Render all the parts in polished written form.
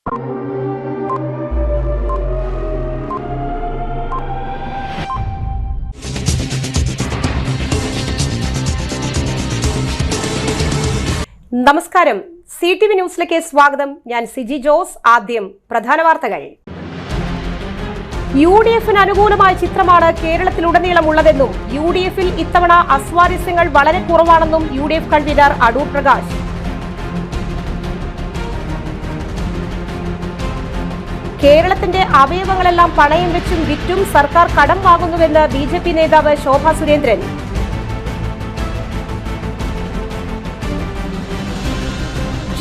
നമസ്കാരം, CTV ന്യൂസിലേക്ക് സ്വാഗതം. ഞാൻ സിജി ജോസ്. ആദ്യം പ്രധാന വാർത്തകൾ. UDFിന് അനുകൂലമായ ചിത്രമാണ് കേരളത്തിലുടനീളമുള്ളതെന്നും UDFിൽ ഇത്തവണ അസ്വാരസ്യങ്ങൾ വളരെ കുറവാണെന്നും UDF കൺവീനർ അടൂർ പ്രകാശ്. കേരളത്തിന്റെ അവയവങ്ങളെല്ലാം പണയം വെച്ചും വിറ്റും സർക്കാർ കടം വാങ്ങുന്നുവെന്ന് BJP നേതാവ് ശോഭാ സുരേന്ദ്രൻ.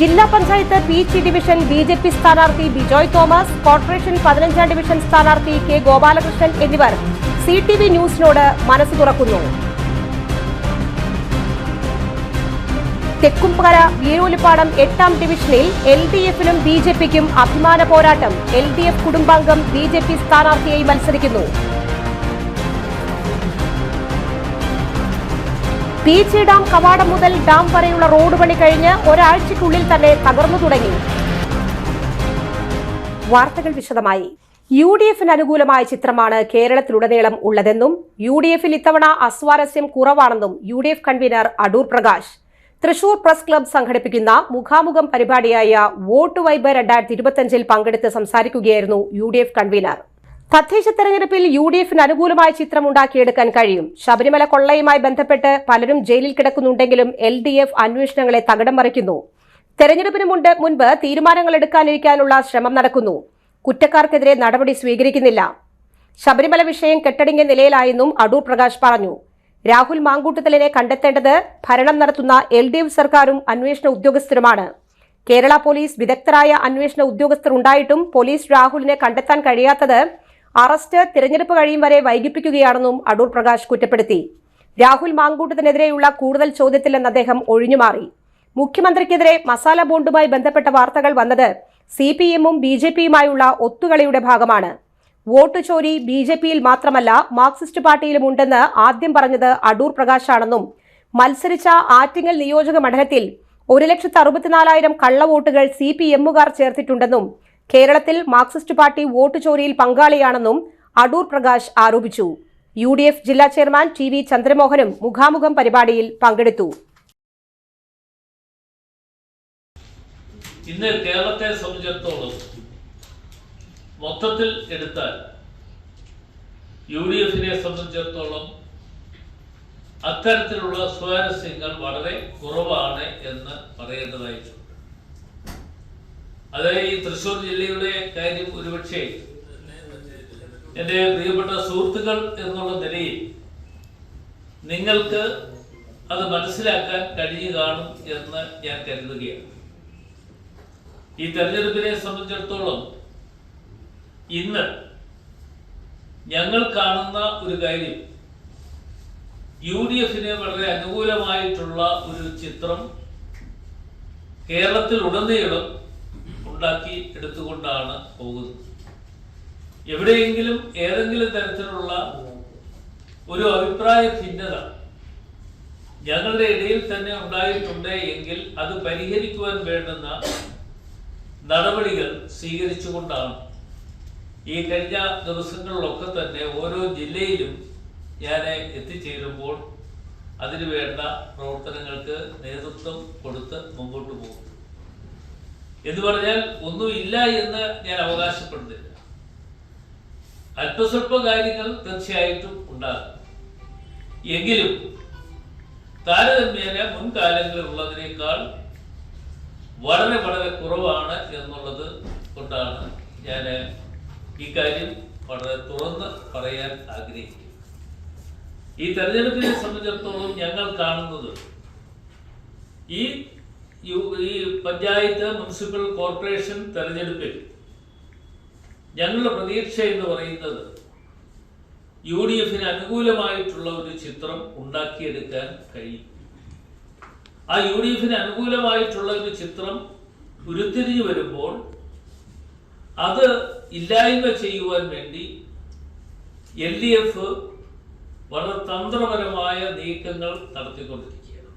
ജില്ലാ പഞ്ചായത്ത് പീച്ചി ഡിവിഷൻ BJP സ്ഥാനാർത്ഥി ബിജോയ് തോമസ്, കോർപ്പറേഷൻ 15ാം ഡിവിഷൻ സ്ഥാനാർത്ഥി K ഗോപാലകൃഷ്ണൻ എന്നിവർ CTV ന്യൂസിനോട് മനസ്സ് തുറക്കുന്നു. തെക്കുംകര വീരോലിപ്പാടം 8ാം ഡിവിഷനിൽ LDFിനും BJPക്കും അഭിമാന പോരാട്ടം. LDF കുടുംബാംഗം BJP സ്ഥാനാർത്ഥിയായി മത്സരിക്കുന്നു. പീച്ചി ഡാം കവാടം മുതൽ ഡാം വരെയുള്ള റോഡ് പണി കഴിഞ്ഞ് ഒരാഴ്ചയ്ക്കുള്ളിൽ തന്നെ തകർന്നു തുടങ്ങി. വാർത്തകൾ വിശദമായി. UDFിന് അനുകൂലമായ ചിത്രമാണ് കേരളത്തിലുടനീളം ഉള്ളതെന്നും UDFിൽ ഇത്തവണ അസ്വാരസ്യം കുറവാണെന്നും UDF convener Adoor Prakash Thrissur press club സംഘടിപ്പിക്കുന്ന മുഖാമുഖം പരിപാടിയായ വോട്ട് വൈബ് 2025 പങ്കെടുത്ത് സംസാരിക്കുകയായിരുന്നു UDF കൺവീനർ. തദ്ദേശ തെരഞ്ഞെടുപ്പിൽ UDFിന് അനുകൂലമായ ചിത്രം ഉണ്ടാക്കിയെടുക്കാൻ കഴിയും. ശബരിമല കൊള്ളയുമായി ബന്ധപ്പെട്ട് പലരും ജയിലിൽ കിടക്കുന്നുണ്ടെങ്കിലും LDF അന്വേഷണങ്ങളെ തകിടം മറിക്കുന്നു. തെരഞ്ഞെടുപ്പിന് മുൻപ് തീരുമാനങ്ങൾ എടുക്കാനിരിക്കാനുള്ള ശ്രമം നടക്കുന്നു. കുറ്റക്കാർക്കെതിരെ നടപടി സ്വീകരിക്കുന്നില്ല. ശബരിമല വിഷയം കെട്ടടങ്ങിയ നിലയിലായെന്നും അടൂർ പ്രകാശ് പറഞ്ഞു. രാഹുൽ മാങ്കൂട്ടത്തിലിനെ കണ്ടെത്തേണ്ടത് ഭരണം നടത്തുന്ന LDF സർക്കാരും അന്വേഷണ ഉദ്യോഗസ്ഥരുമാണ്. കേരള പോലീസ് വിദഗ്ധരായ അന്വേഷണ ഉദ്യോഗസ്ഥർ ഉണ്ടായിട്ടും പോലീസ് രാഹുലിനെ കണ്ടെത്താൻ കഴിയാത്തത് അറസ്റ്റ് തിരഞ്ഞെടുപ്പ് കഴിയും വരെ വൈകിപ്പിക്കുകയാണെന്നും അടൂർ പ്രകാശ് കുറ്റപ്പെടുത്തി. രാഹുൽ മാങ്കൂട്ടത്തിനെതിരെയുള്ള കൂടുതൽ ചോദ്യത്തിൽ നിന്ന് അദ്ദേഹം ഒഴിഞ്ഞുമാറി. മുഖ്യമന്ത്രിക്കെതിരെ മസാല ബോണ്ടുമായി ബന്ധപ്പെട്ട വാർത്തകൾ വന്നത് CPMും BJPയുമായുള്ള ഒത്തുകളിയുടെ ഭാഗമാണ്. വോട്ട് ചോരി BJPയിൽ മാത്രമല്ല മാർക്സിസ്റ്റ് പാർട്ടിയിലും ഉണ്ടെന്ന് ആദ്യം പറഞ്ഞത് അടൂർ പ്രകാശാണെന്നും മത്സരിച്ച ആറ്റിങ്ങൽ നിയോജക മണ്ഡലത്തിൽ 1,64,000 കള്ളവോട്ടുകൾ CPMുകാർ ചേർത്തിട്ടുണ്ടെന്നും കേരളത്തിൽ മാർക്സിസ്റ്റ് പാർട്ടി വോട്ട് ചോരിയിൽ പങ്കാളിയാണെന്നും അടൂർ പ്രകാശ് ആരോപിച്ചു. UDF ജില്ലാ ചെയർമാൻ TV ചന്ദ്രമോഹനും മുഖാമുഖം പരിപാടിയിൽ പങ്കെടുത്തു. ഇന്ന് കേരളത്തെ സംബന്ധിച്ചിടത്തോളം മൊത്തത്തിൽ എടുത്താൽ UDFിനെ സംബന്ധിച്ചിടത്തോളം അത്തരത്തിലുള്ള സ്വാരസ്യങ്ങൾ വളരെ കുറവാണ് എന്ന് പറയേണ്ടതായിട്ടുണ്ട്. അതായത് ഈ തൃശ്ശൂർ ജില്ലയുടെ കാര്യം ഒരുപക്ഷെ എൻ്റെ പ്രിയപ്പെട്ട സുഹൃത്തുക്കൾ എന്നുള്ള നിലയിൽ നിങ്ങൾക്ക് അത് മനസ്സിലാക്കാൻ കഴിയുക കാണും എന്ന് ഞാൻ കരുതുകയാണ്. ഈ തെരഞ്ഞെടുപ്പിനെ സംബന്ധിച്ചിടത്തോളം ഇന്ന് ഞങ്ങൾ കാണുന്ന ഒരു കാര്യം UDFിന് വളരെ അനുകൂലമായിട്ടുള്ള ഒരു ചിത്രം കേരളത്തിൽ ഉടനീളം ഉണ്ടാക്കി എടുത്തുകൊണ്ടാണ് പോകുന്നത്. എവിടെയെങ്കിലും ഏതെങ്കിലും തരത്തിലുള്ള ഒരു അഭിപ്രായ ഭിന്നത ഞങ്ങളുടെ ഇടയിൽ തന്നെ ഉണ്ടായിട്ടുണ്ട് എങ്കിൽ അത് പരിഹരിക്കുവാൻ വേണ്ടുന്ന നടപടികൾ സ്വീകരിച്ചുകൊണ്ടാണ് ഈ കഴിഞ്ഞ ദിവസങ്ങളിലൊക്കെ തന്നെ ഓരോ ജില്ലയിലും ഞാൻ എത്തിച്ചേരുമ്പോൾ അതിനു വേണ്ട പ്രവർത്തനങ്ങൾക്ക് നേതൃത്വം കൊടുത്ത് മുമ്പോട്ട് പോകും. എന്ന് പറഞ്ഞാൽ ഒന്നുമില്ല എന്ന് ഞാൻ അവകാശപ്പെടുന്നില്ല. അല്പസ്വല്പ കാര്യങ്ങൾ തീർച്ചയായിട്ടും ഉണ്ടാകും. എങ്കിലും താരതമ്യേന മുൻകാലങ്ങളിൽ ഉള്ളതിനേക്കാൾ വളരെ വളരെ കുറവാണ് എന്നുള്ളത് കൊണ്ടാണ് ഞാൻ ഇക്കാര്യം വളരെ തുറന്ന് പറയാൻ ആഗ്രഹിക്കുന്നത്. ഈ തെരഞ്ഞെടുപ്പിനെ സംബന്ധിച്ചിടത്തോളം ഞങ്ങൾ കാണുന്നത് ഈ പഞ്ചായത്ത് മുനിസിപ്പൽ കോർപ്പറേഷൻ തെരഞ്ഞെടുപ്പിൽ ഞങ്ങളുടെ പ്രതീക്ഷ എന്ന് പറയുന്നത് UDFിന് അനുകൂലമായിട്ടുള്ള ഒരു ചിത്രം ഉണ്ടാക്കിയെടുക്കാൻ കഴിയും. ആ UDFിന് അനുകൂലമായിട്ടുള്ള ഒരു ചിത്രം ഉരുത്തിരിഞ്ഞു വരുമ്പോൾ അത് ഇല്ലായ്മ ചെയ്യുവാൻ വേണ്ടി LDF വളരെ തന്ത്രപരമായ നീക്കങ്ങൾ നടത്തിക്കൊണ്ടിരിക്കുകയാണ്.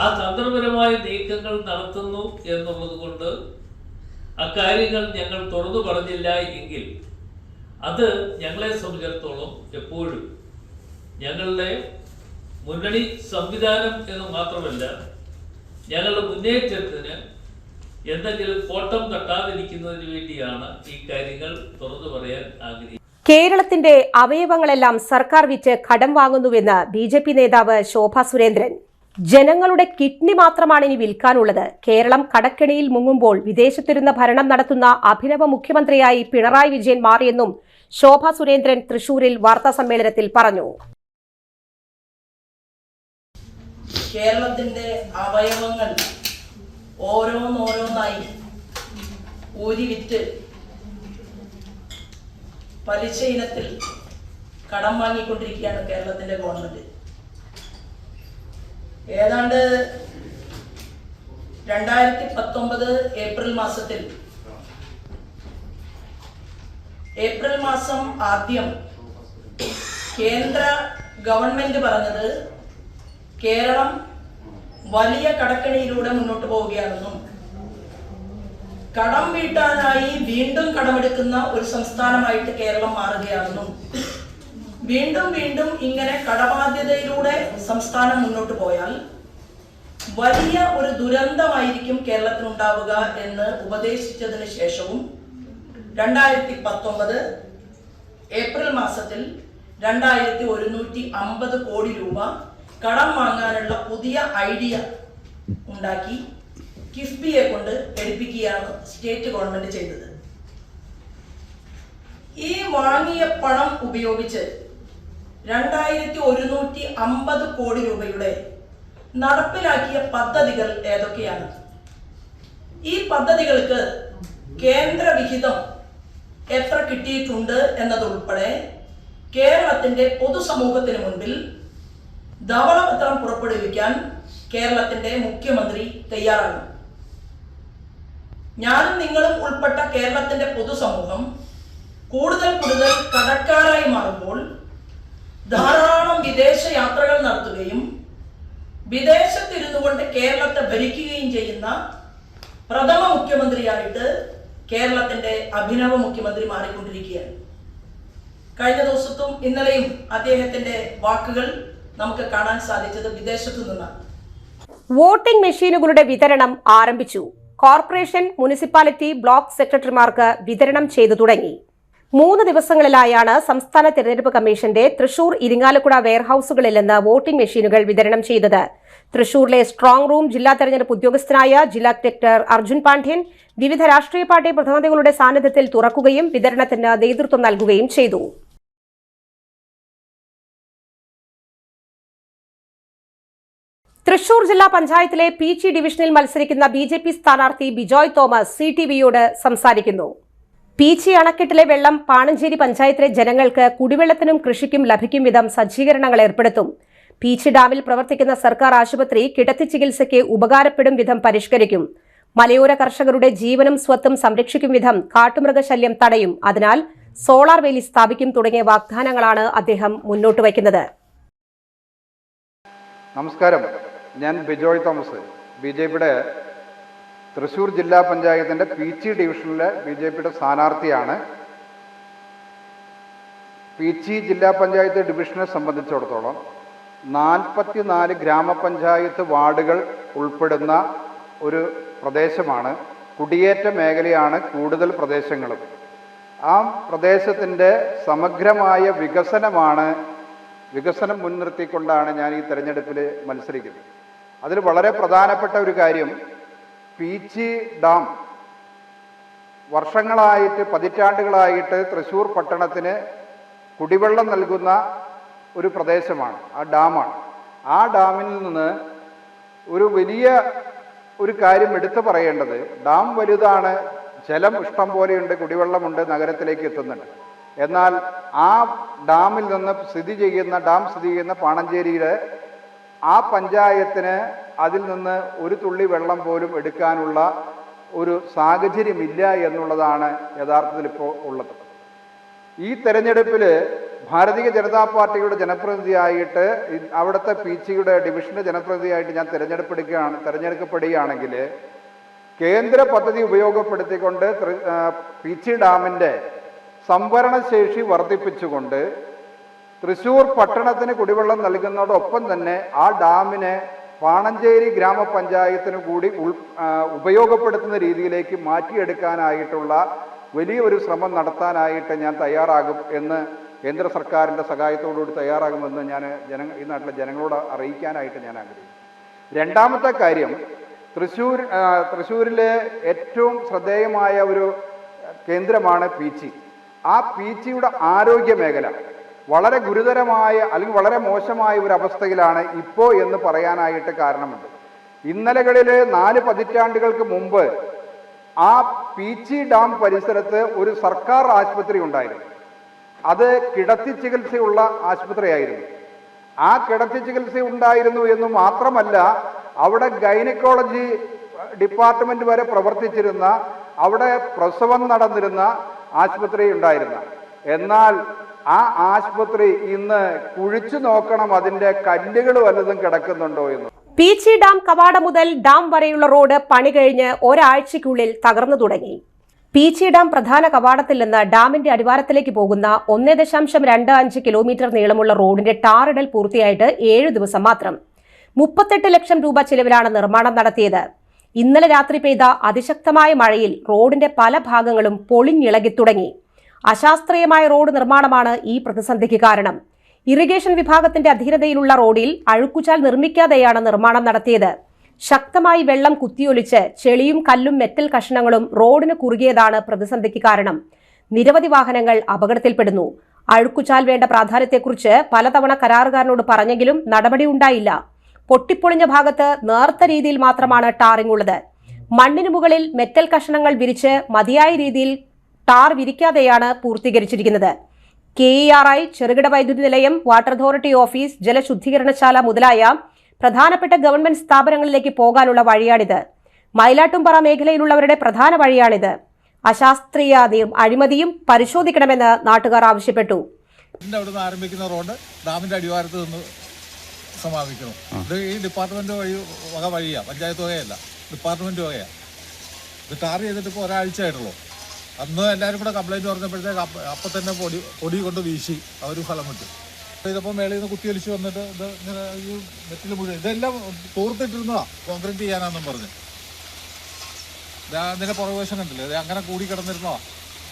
ആ തന്ത്രപരമായ നീക്കങ്ങൾ നടത്തുന്നു എന്നുള്ളത് കൊണ്ട് അക്കാര്യങ്ങൾ ഞങ്ങൾ തുറന്നു പറഞ്ഞില്ല എങ്കിൽ അത് ഞങ്ങളെ സംബന്ധിച്ചിടത്തോളം എപ്പോഴും ഞങ്ങളുടെ മുന്നണി സംവിധാനം എന്ന് മാത്രമല്ല ഞങ്ങളുടെ മുന്നേറ്റത്തിന് എന്തെങ്കിലും കോട്ടം തട്ടാതിരിക്കുന്നതിന് വേണ്ടിയാണ് ഈ കാര്യങ്ങൾ തുറന്നു പറയാൻ ആഗ്രഹിക്കുന്നത്. കേരളത്തിന്റെ അവയവങ്ങളെല്ലാം സർക്കാർ വിറ്റ് കടം വാങ്ങുന്നുവെന്ന് ബി.ജെ.പി. നേതാവ് ശോഭാ സുരേന്ദ്രൻ. ജനങ്ങളുടെ കിഡ്നി മാത്രമാണ് ഇനി വിൽക്കാനുള്ളത്. കേരളം കടക്കെണിയിൽ മുങ്ങുമ്പോൾ വിദേശത്തിരുന്ന് ഭരണം നടത്തുന്ന അഭിനവ മുഖ്യമന്ത്രിയായി പിണറായി വിജയൻ മാറിയെന്നും ശോഭാ സുരേന്ദ്രൻ തൃശൂരിൽ വാർത്താസമ്മേളനത്തിൽ പറഞ്ഞു. കേരളത്തിന്റെ അവയവങ്ങൾ ഓരോന്നോരോന്നായി ഊരി വിറ്റ് പലിശ ഇനത്തിൽ കടം വാങ്ങിക്കൊണ്ടിരിക്കുകയാണ് കേരളത്തിന്റെ ഗവൺമെന്റ്. ഏതാണ്ട് 2019 ഏപ്രിൽ മാസത്തിൽ ഏപ്രിൽ മാസം ആദ്യം കേന്ദ്ര ഗവൺമെന്റ് പറഞ്ഞത് കേരളം വലിയ കടക്കെണിയിലൂടെ മുന്നോട്ട് പോവുകയാണെന്നും കടം വീട്ടാനായി വീണ്ടും കടമെടുക്കുന്ന ഒരു സംസ്ഥാനമായിട്ട് കേരളം മാറുകയാണെന്നും വീണ്ടും വീണ്ടും ഇങ്ങനെ കടബാധ്യതയിലൂടെ സംസ്ഥാനം മുന്നോട്ട് പോയാൽ വലിയ ഒരു ദുരന്തമായിരിക്കും കേരളത്തിനുണ്ടാവുക എന്ന് ഉപദേശിച്ചതിന് ശേഷവും 2019 ഏപ്രിൽ മാസത്തിൽ 2150 കോടി രൂപ കടം വാങ്ങാനുള്ള പുതിയ ഐഡിയ ഉണ്ടാക്കി കിഫ്ബിയെ കൊണ്ട് എടുപ്പിക്കുകയാണ് സ്റ്റേറ്റ് ഗവൺമെന്റ് ചെയ്തത്. ഈ വാങ്ങിയ പണം ഉപയോഗിച്ച് 2150 കോടി രൂപയുടെ നടപ്പിലാക്കിയ പദ്ധതികൾ ഏതൊക്കെയാണ്? ഈ പദ്ധതികൾക്ക് കേന്ദ്ര വിഹിതം എത്ര കിട്ടിയിട്ടുണ്ട് എന്നതുൾപ്പെടെ കേരളത്തിന്റെ പൊതുസമൂഹത്തിന് മുൻപിൽ ധവളപത്രം പുറപ്പെടുവിക്കാൻ കേരളത്തിന്റെ മുഖ്യമന്ത്രി തയ്യാറാണ്. ഞാനും നിങ്ങളും ഉൾപ്പെട്ട കേരളത്തിന്റെ പൊതുസമൂഹം കൂടുതൽ കടക്കാരായി മാറുമ്പോൾ ധാരാളം വിദേശ യാത്രകൾ നടത്തുകയും വിദേശത്തിരുന്നു കൊണ്ട് കേരളത്തെ ഭരിക്കുകയും ചെയ്യുന്ന പ്രഥമ മുഖ്യമന്ത്രിയായിട്ട് കേരളത്തിന്റെ അഭിനവ മുഖ്യമന്ത്രി മാറിക്കൊണ്ടിരിക്കുകയാണ്. കഴിഞ്ഞ ദിവസത്തും ഇന്നലെയും അദ്ദേഹത്തിന്റെ വാക്കുകൾ നമുക്ക് കാണാൻ സാധിച്ചത് വിദേശത്തു നിന്നാണ്. വോട്ടിംഗ് മെഷീനുകളുടെ വിതരണം ആരംഭിച്ചു. കോർപ്പറേഷൻ, മുനിസിപ്പാലിറ്റി, ബ്ലോക്ക് സെക്രട്ടറിമാർക്ക് വിതരണം ചെയ്തു തുടങ്ങി. 3 ദിവസങ്ങളിലായാണ് സംസ്ഥാന തെരഞ്ഞെടുപ്പ് കമ്മീഷന്റെ തൃശൂർ, ഇരിങ്ങാലക്കുട വെയർഹൌസുകളിൽ നിന്ന് വോട്ടിംഗ് മെഷീനുകൾ വിതരണം ചെയ്തത്. തൃശൂരിലെ സ്ട്രോങ് റൂം ജില്ലാ തെരഞ്ഞെടുപ്പ് ഉദ്യോഗസ്ഥനായ ജില്ലാ കളക്ടർ അർജുൻ പാണ്ഡ്യൻ വിവിധ രാഷ്ട്രീയ പാർട്ടി പ്രതിനിധികളുടെ സാന്നിധ്യത്തിൽ തുറക്കുകയും വിതരണത്തിന് നേതൃത്വം നൽകുകയും ചെയ്തു. തൃശൂർ ജില്ലാ പഞ്ചായത്തിലെ പീച്ചി ഡിവിഷനിൽ മത്സരിക്കുന്ന ബി.ജെ.പി. സ്ഥാനാർത്ഥി ബിജോയ് തോമസ് CTVയോട് സംസാരിക്കുന്നു. പീച്ചി അണക്കെട്ടിലെ വെള്ളം പാണഞ്ചേരി പഞ്ചായത്തിലെ ജനങ്ങൾക്ക് കുടിവെള്ളത്തിനും കൃഷിക്കും ലഭിക്കും വിധം സജ്ജീകരണങ്ങൾ ഏർപ്പെടുത്തും. പീച്ചി ഡാമിൽ പ്രവർത്തിക്കുന്ന സർക്കാർ ആശുപത്രി കിടത്തി ചികിത്സയ്ക്ക് ഉപകാരപ്പെടും വിധം പരിഷ്കരിക്കും. മലയോര കർഷകരുടെ ജീവനും സ്വത്തും സംരക്ഷിക്കും വിധം കാട്ടുമൃഗശല്യം തടയും. അതിനാൽ സോളാർ വേലി സ്ഥാപിക്കും തുടങ്ങിയ വാഗ്ദാനങ്ങളാണ് അദ്ദേഹം മുന്നോട്ട് വയ്ക്കുന്നത്. നമസ്കാരം, ഞാൻ ബിജോയ് തോമസ്, ബി.ജെ.പിയുടെ തൃശ്ശൂർ ജില്ലാ പഞ്ചായത്തിൻ്റെ പീച്ചി ഡിവിഷനിലെ ബി.ജെ.പിയുടെ സ്ഥാനാർത്ഥിയാണ്. പീച്ചി ജില്ലാ പഞ്ചായത്ത് ഡിവിഷനെ സംബന്ധിച്ചിടത്തോളം 44 ഗ്രാമപഞ്ചായത്ത് വാർഡുകൾ ഉൾപ്പെടുന്ന ഒരു പ്രദേശമാണ്. കുടിയേറ്റ മേഖലയാണ് കൂടുതൽ പ്രദേശങ്ങളും. ആ പ്രദേശത്തിൻ്റെ സമഗ്രമായ വികസനം മുൻനിർത്തിക്കൊണ്ടാണ് ഞാൻ ഈ തെരഞ്ഞെടുപ്പിൽ മത്സരിക്കുന്നത്. അതിൽ വളരെ പ്രധാനപ്പെട്ട ഒരു കാര്യം, പീച്ചി ഡാം വർഷങ്ങളായിട്ട്, പതിറ്റാണ്ടുകളായിട്ട് തൃശ്ശൂർ പട്ടണത്തിന് കുടിവെള്ളം നൽകുന്ന ഒരു പ്രദേശമാണ്, ആ ഡാമാണ്. ആ ഡാമിൽ നിന്ന് ഒരു വലിയ കാര്യം എടുത്തു പറയേണ്ടത്, ഡാം വലുതാണ്, ജലം ഇഷ്ടം പോലെയുണ്ട്, കുടിവെള്ളമുണ്ട്, നഗരത്തിലേക്ക് എത്തുന്നുണ്ട്. എന്നാൽ ആ ഡാമിൽ നിന്ന് സ്ഥിതി ചെയ്യുന്ന പാണഞ്ചേരിയിലെ ആ പഞ്ചായത്തിന് അതിൽ നിന്ന് ഒരു തുള്ളി വെള്ളം പോലും എടുക്കാനുള്ള ഒരു സാഹചര്യമില്ല എന്നുള്ളതാണ് യഥാർത്ഥത്തിൽ ഇപ്പോൾ ഉള്ളത്. ഈ തെരഞ്ഞെടുപ്പിൽ ഭാരതീയ ജനതാ പാർട്ടിയുടെ ജനപ്രതിനിധിയായിട്ട്, അവിടുത്തെ പീച്ചിയുടെ ഡിവിഷൻ്റെ ജനപ്രതിനിധിയായിട്ട് ഞാൻ തിരഞ്ഞെടുക്കപ്പെടുകയാണെങ്കിൽ കേന്ദ്ര പദ്ധതി ഉപയോഗപ്പെടുത്തിക്കൊണ്ട് പീച്ചി ഡാമിൻ്റെ സംഭരണശേഷി വർദ്ധിപ്പിച്ചുകൊണ്ട് തൃശ്ശൂർ പട്ടണത്തിന് കുടിവെള്ളം നൽകുന്നതോടൊപ്പം തന്നെ ആ ഡാമിനെ പാണഞ്ചേരി ഗ്രാമപഞ്ചായത്തിന് കൂടി ഉപയോഗപ്പെടുത്തുന്ന രീതിയിലേക്ക് മാറ്റിയെടുക്കാനായിട്ടുള്ള വലിയൊരു ശ്രമം നടത്താനായിട്ട് ഞാൻ തയ്യാറാകും എന്ന് കേന്ദ്ര സർക്കാരിൻ്റെ സഹായത്തോടുകൂടി തയ്യാറാകുമെന്ന് ഞാൻ ഈ നാട്ടിലെ ജനങ്ങളോട് അറിയിക്കാനായിട്ട് ഞാൻ ആഗ്രഹിക്കുന്നു. രണ്ടാമത്തെ കാര്യം, തൃശ്ശൂരിലെ ഏറ്റവും ശ്രദ്ധേയമായ ഒരു കേന്ദ്രമാണ് പീച്ചി. ആ പീച്ചിയുടെ ആരോഗ്യ മേഖല വളരെ ഗുരുതരമായ അല്ലെങ്കിൽ വളരെ മോശമായ ഒരു അവസ്ഥയിലാണ് ഇപ്പോൾ എന്ന് പറയാനായിട്ട് കാരണമുണ്ട്. ഇന്നലകളിൽ 4 പതിറ്റാണ്ടുകൾക്ക് മുമ്പ് ആ പീച്ചി ഡാം പരിസരത്ത് ഒരു സർക്കാർ ആശുപത്രി ഉണ്ടായിരുന്നു. അത് കിടത്തി ചികിത്സയുള്ള ആശുപത്രിയായിരുന്നു. ആ കിടത്തി ചികിത്സ ഉണ്ടായിരുന്നു എന്ന് മാത്രമല്ല, അവിടെ ഗൈനക്കോളജി ഡിപ്പാർട്ട്മെന്റ് വരെ പ്രവർത്തിച്ചിരുന്ന, അവിടെ പ്രസവം നടന്നിരുന്ന ആശുപത്രി ഉണ്ടായിരുന്ന. എന്നാൽ ആ ആശുപത്രി ഇന്ന് കുഴിച്ചു നോക്കണം അതിന്റെ കല്ലുകൾ വല്ലതും കിടക്കുന്നുണ്ടോ എന്ന്. പീച്ചി ഡാം കവാടം മുതൽ ഡാം വരെയുള്ള റോഡ് പണി കഴിഞ്ഞ് ഒരാഴ്ചയ്ക്കുള്ളിൽ തകർന്നു തുടങ്ങി. പീച്ചി ഡാം പ്രധാന കവാടത്തിൽ നിന്ന് ഡാമിന്റെ അടിവാരത്തിലേക്ക് പോകുന്ന 1.25 കിലോമീറ്റർ നീളമുള്ള റോഡിന്റെ ടാറിടൽ പൂർത്തിയായിട്ട് 7 ദിവസം മാത്രം. 38 ലക്ഷം രൂപ ചിലവിലാണ് നിർമ്മാണം നടത്തിയത്. ഇന്നലെ രാത്രി പെയ്ത അതിശക്തമായ മഴയിൽ റോഡിന്റെ പല ഭാഗങ്ങളും പൊളിഞ്ഞിളകി തുടങ്ങി. അശാസ്ത്രീയമായ റോഡ് നിർമ്മാണമാണ് ഈ പ്രതിസന്ധിക്ക് കാരണം. ഇറിഗേഷൻ വിഭാഗത്തിന്റെ അധീനതയിലുള്ള റോഡിൽ അഴുക്കുചാൽ നിർമ്മിക്കാതെയാണ് നിർമ്മാണം നടത്തിയത്. ശക്തമായി വെള്ളം കുത്തിയൊലിച്ച് ചെളിയും കല്ലും മെറ്റൽ കഷണങ്ങളും റോഡിന് കുറുകിയതാണ് പ്രതിസന്ധിക്ക് കാരണം. നിരവധി വാഹനങ്ങൾ അപകടത്തിൽപ്പെടുന്നു. അഴുക്കുചാൽ വേണ്ട പ്രാധാന്യത്തെക്കുറിച്ച് പലതവണ കരാറുകാരനോട് പറഞ്ഞെങ്കിലും നടപടി ഉണ്ടായില്ല. പൊട്ടിപ്പൊളിഞ്ഞ ഭാഗത്ത് നേർത്ത രീതിയിൽ മാത്രമാണ് ടാറിംഗ് ഉള്ളത്. മണ്ണിന് മുകളിൽ മെറ്റൽ കഷണങ്ങൾ വിരിച്ച് മതിയായ രീതിയിൽ ടാർ വിരിക്കാതെയാണ് പൂർത്തീകരിച്ചിരിക്കുന്നത്. KERI, ചെറുകിട വൈദ്യുതി നിലയം, വാട്ടർ അതോറിറ്റി ഓഫീസ്, ജലശുദ്ധീകരണശാല മുതലായ പ്രധാനപ്പെട്ട ഗവൺമെന്റ് സ്ഥാപനങ്ങളിലേക്ക് പോകാനുള്ള വഴിയാണിത്. മയിലാട്ടുംപാറ മേഖലയിലുള്ളവരുടെ പ്രധാന വഴിയാണിത്. അശാസ്ത്രീയ അഴിമതിയും പരിശോധിക്കണമെന്ന് നാട്ടുകാർ ആവശ്യപ്പെട്ടു. അവിടുന്ന് ആരംഭിക്കുന്ന റോഡ് ഡാമിന്റെ അടിവാരത്ത് നിന്ന് സമാപിക്കണം. ഇത് ഈ ഡിപ്പാർട്ട്മെന്റ് വക വഴിയാണ്, പഞ്ചായത്ത് വകയല്ല, ഡിപ്പാർട്ട്മെന്റ് വകയാണ്. ഇത് ടാർ ചെയ്തിട്ട് ഇപ്പോൾ ഒരാഴ്ചയായിട്ടുള്ളൂ. അന്ന് എല്ലാവരും കൂടെ കംപ്ലൈൻറ്റ് പറഞ്ഞപ്പോഴത്തേക്ക് അപ്പം തന്നെ പൊടി കൊണ്ട് വീശി അവർ ഫലം വിട്ടു. ഇതിപ്പോൾ മേളിൽ നിന്ന് കുത്തിയൊലിച്ച് വന്നിട്ട് ഇത് ഇങ്ങനെ ഈ മെറ്റിൽ മുഴുവൻ ഇതെല്ലാം തോർത്തിട്ടിരുന്നതാണ് കോൺക്രീറ്റ് ചെയ്യാനാണെന്നും പറഞ്ഞ്. ഇതിൻ്റെ പുറകുവശം കണ്ടില്ലേ, ഇത് അങ്ങനെ കൂടി കിടന്നിരുന്നതാണ്.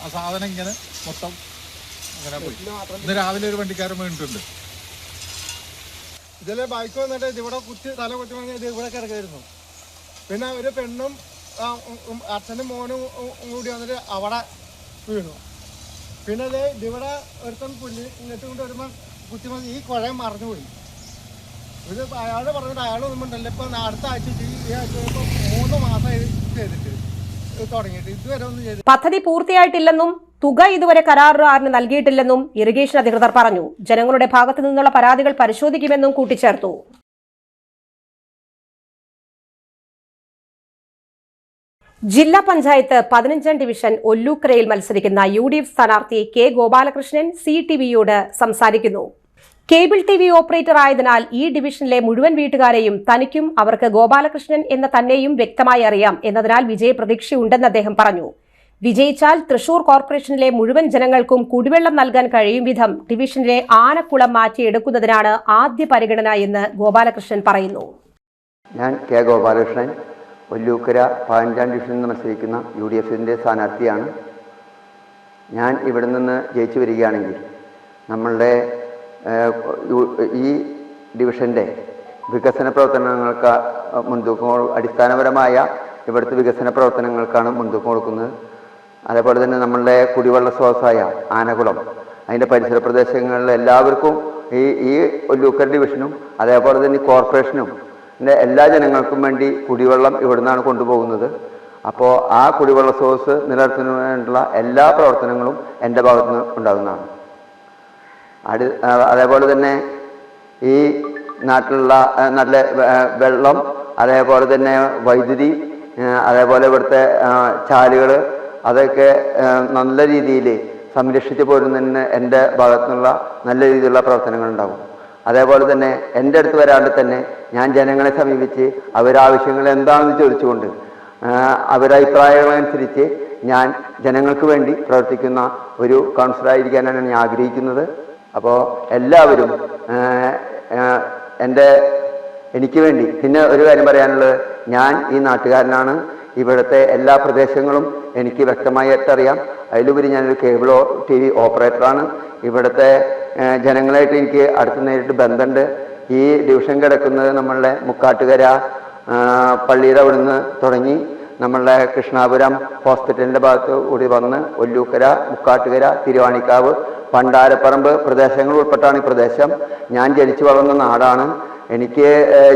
ആ സാധനം ഇങ്ങനെ മൊത്തം അങ്ങനെ പോയി. ഇന്ന് രാവിലെ ഒരു വണ്ടിക്കാരൻ വീണിട്ടുണ്ട്. ഇതിലെ ബൈക്ക് വന്നിട്ട് ഇതിവിടെ തല കുത്തി വാങ്ങി ഇത് ഇവിടെ കിടക്കായിരുന്നു. പിന്നെ ഒരു പെണ്ണും അച്ഛനും മോനും കൂടി വന്നിട്ട് അവിടെ വീണു. പിന്നെ ഇത് ഇവിടെ ഒരുത്തം പുല്ല് ഇങ്ങോട്ട് കൊണ്ട് വരുമ്പോൾ കുത്തിമതി ഈ കുഴയും മറിഞ്ഞുപോയി. ഇത് അയാൾ പറഞ്ഞിട്ട് അയാളൊന്നും ഉണ്ടല്ലോ. ഇപ്പം അടുത്ത ആഴ്ച ഈ ആഴ്ച ഇപ്പോൾ 3 മാസം ചെയ്തിട്ട് തുടങ്ങിയിട്ട് ഇതുവരെ ഒന്നും ചെയ്തു. പദ്ധതി പൂർത്തിയായിട്ടില്ലെന്നും തുക ഇതുവരെ കരാറുകാരന് നൽകിയിട്ടില്ലെന്നും ഇറിഗേഷൻ അധികൃതർ പറഞ്ഞു. ജനങ്ങളുടെ ഭാഗത്തു നിന്നുള്ള പരാതികൾ പരിശോധിക്കുമെന്നും കൂട്ടിച്ചേർത്തു. ജില്ലാ പഞ്ചായത്ത് 15ാം ഡിവിഷൻ ഒല്ലൂക്കരയിൽ മത്സരിക്കുന്ന UDF സ്ഥാനാർത്ഥി K ഗോപാലകൃഷ്ണൻ CTVയോട് സംസാരിക്കുന്നു. കേബിൾ TV ഓപ്പറേറ്റർ ആയതിനാൽ ഈ ഡിവിഷനിലെ മുഴുവൻ വീട്ടുകാരെയും തനിക്കും അവർക്ക് ഗോപാലകൃഷ്ണൻ എന്ന തന്നെയും വ്യക്തമായി അറിയാം എന്നതിനാൽ വിജയപ്രതീക്ഷയുണ്ടെന്ന് അദ്ദേഹം പറഞ്ഞു. വിജയിച്ചാൽ തൃശൂർ കോർപ്പറേഷനിലെ മുഴുവൻ ജനങ്ങൾക്കും കുടിവെള്ളം നൽകാൻ കഴിയും വിധം ഡിവിഷനിലെ ആനക്കുളം മാറ്റിയെടുക്കുന്നതിനാണ് ആദ്യ പരിഗണന എന്ന് ഗോപാലകൃഷ്ണൻ പറയുന്നു. ഞാൻ K ഗോപാലകൃഷ്ണൻ, ഒല്ലൂക്കര 15ാം ഡിവിഷനിൽ നിന്ന് മത്സരിക്കുന്ന UDFിൻ്റെ സ്ഥാനാർത്ഥിയാണ്. ഞാൻ ഇവിടെ നിന്ന് ജയിച്ചു വരികയാണെങ്കിൽ നമ്മളുടെ ഈ ഡിവിഷൻ്റെ വികസന പ്രവർത്തനങ്ങൾക്ക് മുൻതൂക്കം, അടിസ്ഥാനപരമായ ഇവിടുത്തെ വികസന പ്രവർത്തനങ്ങൾക്കാണ് മുൻതൂക്കം കൊടുക്കുന്നത്. അതേപോലെ തന്നെ നമ്മളുടെ കുടിവെള്ള സ്രോതസ്സായ ആനകുളം, അതിൻ്റെ പരിസര പ്രദേശങ്ങളിലെ എല്ലാവർക്കും ഈ ഒല്ലൂക്കര ഡിവിഷനും അതേപോലെ തന്നെ കോർപ്പറേഷനും എല്ലാ ജനങ്ങൾക്കും വേണ്ടി കുടിവെള്ളം ഇവിടുന്നാണ് കൊണ്ടുപോകുന്നത്. അപ്പോൾ ആ കുടിവെള്ള സ്രോതസ് നിലനിർത്തുന്നതിന് വേണ്ടിയുള്ള എല്ലാ പ്രവർത്തനങ്ങളും എൻ്റെ ഭാഗത്തുനിന്ന് ഉണ്ടാകുന്നതാണ്. അതേപോലെ തന്നെ ഈ നാട്ടിലുള്ള നല്ല വെള്ളം, അതേപോലെ തന്നെ വൈദ്യുതി, അതേപോലെ ഇവിടുത്തെ ചാലുകൾ, അതൊക്കെ നല്ല രീതിയിൽ സംരക്ഷിച്ചു പോരുന്നതിന് എൻ്റെ ഭാഗത്തുനിന്നുള്ള നല്ല രീതിയിലുള്ള പ്രവർത്തനങ്ങളുണ്ടാകും. അതേപോലെ തന്നെ എൻ്റെ അടുത്ത് വരാണ്ട് തന്നെ ഞാൻ ജനങ്ങളെ സമീപിച്ച് അവരാവശ്യങ്ങൾ എന്താണെന്ന് ചോദിച്ചുകൊണ്ട് അവരുടെ അഭിപ്രായങ്ങളനുസരിച്ച് ഞാൻ ജനങ്ങൾക്ക് വേണ്ടി പ്രവർത്തിക്കുന്ന ഒരു കൗൺസിലറായിരിക്കാനാണ് ഞാൻ ആഗ്രഹിക്കുന്നത്. അപ്പോൾ എല്ലാവരും എനിക്ക് വേണ്ടി, പിന്നെ ഒരു കാര്യം പറയാനുള്ളത്, ഞാൻ ഈ നാട്ടുകാരനാണ്. ഇവിടുത്തെ എല്ലാ പ്രദേശങ്ങളും എനിക്ക് വ്യക്തമായിട്ടറിയാം. അതിലുപരി ഞാനൊരു കേബിൾ TV ഓപ്പറേറ്ററാണ്. ഇവിടുത്തെ ജനങ്ങളായിട്ട് എനിക്ക് അടുത്ത് നേരിട്ട് ബന്ധമുണ്ട്. ഈ ഡിവിഷൻ കിടക്കുന്നത് നമ്മളുടെ മുക്കാട്ടുകര പള്ളിയുടെ അവിടുന്ന് തുടങ്ങി നമ്മളുടെ കൃഷ്ണാപുരം ഹോസ്പിറ്റലിൻ്റെ ഭാഗത്ത് കൂടി വന്ന് ഒല്ലൂക്കര, മുക്കാട്ടുകര, തിരുവാണിക്കാവ്, പണ്ടാരപ്പറമ്പ് പ്രദേശങ്ങൾ ഉൾപ്പെട്ടാണ് ഈ പ്രദേശം. ഞാൻ ജനിച്ചു വളർന്ന നാടാണ്. എനിക്ക്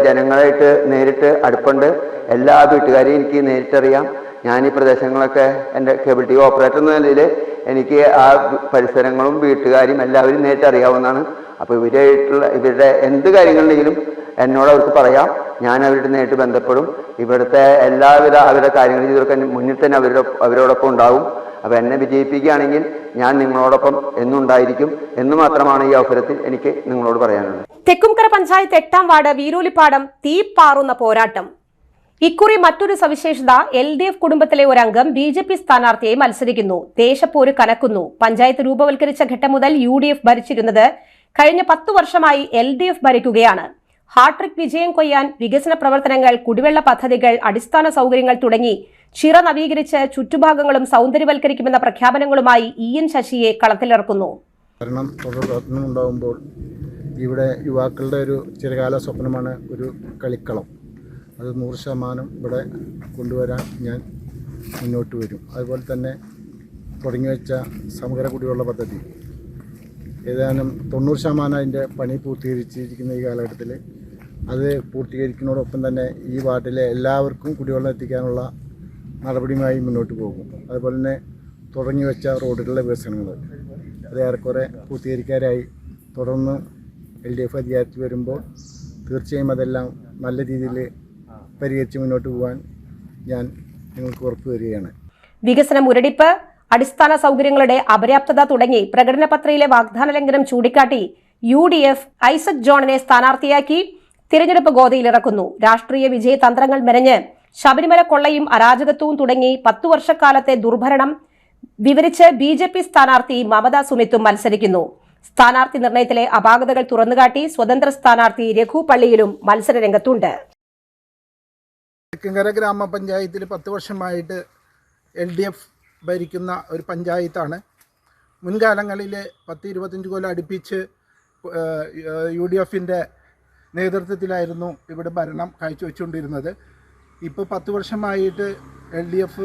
ജനങ്ങളായിട്ട് നേരിട്ട് അടുപ്പുണ്ട്. എല്ലാ വീട്ടുകാരെയും എനിക്ക് നേരിട്ടറിയാം. ഞാൻ ഈ പ്രദേശങ്ങളൊക്കെ എൻ്റെ കേബിൾ TV ഓപ്പറേറ്റർ എന്ന നിലയിൽ എനിക്ക് ആ പരിസരങ്ങളും വീട്ടുകാരും എല്ലാവരും നേരിട്ട് അറിയാവുന്നതാണ്. അപ്പോൾ ഇവരുടെ എന്ത് കാര്യങ്ങളുണ്ടെങ്കിലും എന്നോട് അവർക്ക് പറയാം. ഞാൻ അവരുടെ നേരിട്ട് ബന്ധപ്പെടും. ഇവിടുത്തെ എല്ലാവിധ അവരുടെ കാര്യങ്ങൾ ചെയ്തൊക്കെ മുന്നിൽ തന്നെ അവരോടൊപ്പം ഉണ്ടാവും. അപ്പോൾ എന്നെ വിജയിപ്പിക്കുകയാണെങ്കിൽ ഞാൻ നിങ്ങളോടൊപ്പം എന്നും ഉണ്ടായിരിക്കും എന്ന് മാത്രമാണ് ഈ അവസരത്തിൽ എനിക്ക് നിങ്ങളോട് പറയാനുള്ളത്. തെക്കുംകര പഞ്ചായത്ത് 8ാം വാർഡ് വീരൂലിപ്പാടം തീപ്പാറുന്ന പോരാട്ടം. ഇക്കുറി മറ്റൊരു സവിശേഷത, LDF കുടുംബത്തിലെ ഒരംഗം BJP സ്ഥാനാർത്ഥിയായി മത്സരിക്കുന്നു. ദേശപ്പോര് കനക്കുന്നു. പഞ്ചായത്ത് രൂപവൽക്കരിച്ച ഘട്ടം മുതൽ UDF ഭരിച്ചിരുന്നത് കഴിഞ്ഞ 10 വർഷമായി LDF ഭരിക്കുകയാണ്. ഹാട്രിക് വിജയം കൊയ്യാൻ വികസന പ്രവർത്തനങ്ങൾ, കുടിവെള്ള പദ്ധതികൾ, അടിസ്ഥാന സൗകര്യങ്ങൾ തുടങ്ങി ചിറ നവീകരിച്ച് ചുറ്റുഭാഗങ്ങളും സൗന്ദര്യവൽക്കരിക്കുമെന്ന പ്രഖ്യാപനങ്ങളുമായി EN ശശിയെ കളത്തിലിറക്കുന്നു. ഭരണം തുടർന്നുണ്ടാകുമ്പോൾ ഇവിടെ യുവാക്കളുടെ ഒരു ചിരകാല സ്വപ്നമാണ് ഒരു കളിക്കളം. അത് 100% ഇവിടെ കൊണ്ടുവരാൻ ഞാൻ മുന്നോട്ട് വരും. അതുപോലെ തന്നെ തുടങ്ങിവെച്ച സമഗ്ര കുടിവെള്ള പദ്ധതി ഏതാനും 90% അതിൻ്റെ പണി പൂർത്തീകരിച്ചിരിക്കുന്ന ഈ കാലഘട്ടത്തിൽ അത് പൂർത്തീകരിക്കുന്നതോടൊപ്പം തന്നെ ഈ വാർഡിലെ എല്ലാവർക്കും കുടിവെള്ളം എത്തിക്കാനുള്ള നടപടിയുമായി മുന്നോട്ട് പോകും. അതുപോലെ തന്നെ തുടങ്ങിവെച്ച റോഡുകളുടെ വികസനങ്ങൾ അത് ഏറെക്കുറെ പൂർത്തീകരിക്കാനായി. തുടർന്ന് LDF അധികാരത്തിൽ വരുമ്പോൾ തീർച്ചയായും അതെല്ലാം നല്ല രീതിയിൽ പരിഹരിച്ച് മുന്നോട്ട് പോകാൻ ഞാൻ നിങ്ങൾക്ക് ഉറപ്പ് തരികയാണ്. വികസന മുരടിപ്പ്, അടിസ്ഥാന സൗകര്യങ്ങളുടെ അപര്യാപ്തത തുടങ്ങി പ്രകടന പത്രികയിലെ വാഗ്ദാന ലംഘനം ചൂണ്ടിക്കാട്ടി UDF ഐസക് ജോണിനെ സ്ഥാനാർത്ഥിയാക്കി തിരഞ്ഞെടുപ്പ് ഗോതയിലിറക്കുന്നു. രാഷ്ട്രീയ വിജയതന്ത്രങ്ങൾ മെനഞ്ഞ് ശബരിമല കൊള്ളയും അരാജകത്വവും തുടങ്ങി 10 വർഷക്കാലത്തെ ദുർഭരണം വിവരിച്ച് BJP സ്ഥാനാർത്ഥി മമത സുമിത്തും മത്സരിക്കുന്നു. സ്ഥാനാർത്ഥി നിർണയത്തിലെ അപാകതകൾ തുറന്നുകാട്ടി സ്വതന്ത്ര സ്ഥാനാർത്ഥി രഘു പള്ളിയിലും മത്സരരംഗത്തുണ്ട്. തെക്കുംകര ഗ്രാമപഞ്ചായത്തിൽ 10 വർഷമായിട്ട് LDF ഭരിക്കുന്ന ഒരു പഞ്ചായത്താണ്. മുൻകാലങ്ങളിൽ 10-25 കൊല്ലം അടുപ്പിച്ച് UDFൻ്റെ നേതൃത്വത്തിലായിരുന്നു ഇവിടെ ഭരണം കാഴ്ചവെച്ചുകൊണ്ടിരുന്നത്. ഇപ്പോൾ 10 വർഷമായിട്ട് LDF